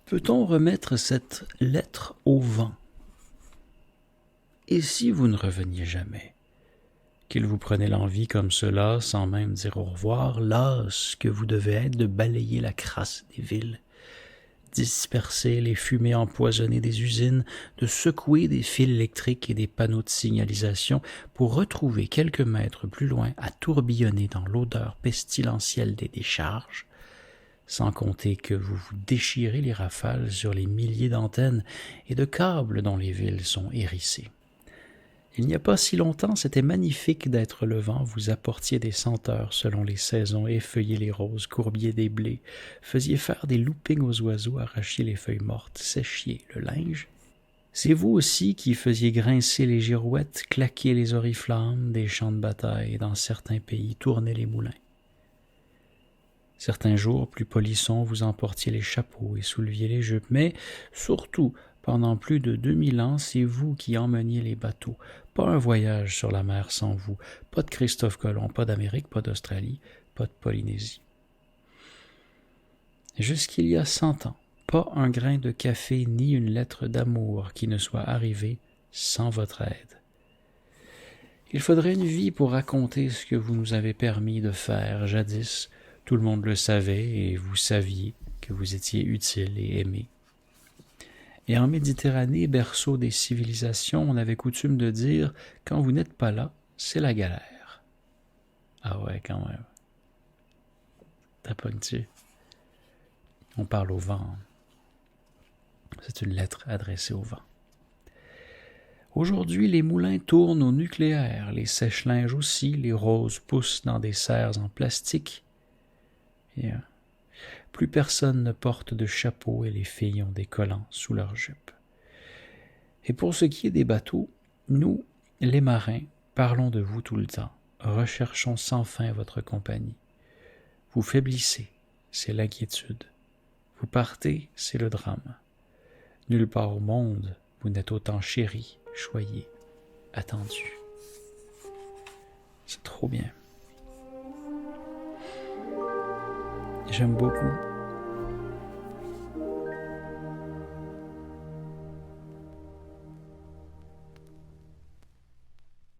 Peut-on remettre cette lettre au vent? Et si vous ne reveniez jamais? Qu'il vous prenait l'envie comme cela, sans même dire au revoir, las que vous devez être de balayer la crasse des villes, disperser les fumées empoisonnées des usines, de secouer des fils électriques et des panneaux de signalisation pour retrouver quelques mètres plus loin à tourbillonner dans l'odeur pestilentielle des décharges, sans compter que vous vous déchirez les rafales sur les milliers d'antennes et de câbles dont les villes sont hérissées. Il n'y a pas si longtemps, c'était magnifique d'être le vent, vous apportiez des senteurs selon les saisons, effeuilliez les roses, courbiez des blés, faisiez faire des loopings aux oiseaux, arrachiez les feuilles mortes, séchiez le linge. C'est vous aussi qui faisiez grincer les girouettes, claquer les oriflammes des champs de bataille, et dans certains pays tourner les moulins. Certains jours, plus polissons, vous emportiez les chapeaux et souleviez les jupes, mais surtout, pendant plus de 2000 ans, c'est vous qui emmeniez les bateaux. Pas un voyage sur la mer sans vous, pas de Christophe Colomb, pas d'Amérique, pas d'Australie, pas de Polynésie. Jusqu'il y a 100 ans, pas un grain de café ni une lettre d'amour qui ne soit arrivée sans votre aide. Il faudrait une vie pour raconter ce que vous nous avez permis de faire jadis. Tout le monde le savait et vous saviez que vous étiez utile et aimé. Et en Méditerranée, berceau des civilisations, on avait coutume de dire « quand vous n'êtes pas là, c'est la galère ». Ah ouais, quand même. T'as pogné. On parle au vent. C'est une lettre adressée au vent. Aujourd'hui, les moulins tournent au nucléaire, les sèche-linges aussi, les roses poussent dans des serres en plastique. Et, plus personne ne porte de chapeau et les filles ont des collants sous leurs jupes. Et pour ce qui est des bateaux, nous, les marins, parlons de vous tout le temps, recherchons sans fin votre compagnie. Vous faiblissez, c'est l'inquiétude. Vous partez, c'est le drame. Nulle part au monde, vous n'êtes autant chéri, choyé, attendu. C'est trop bien. J'aime beaucoup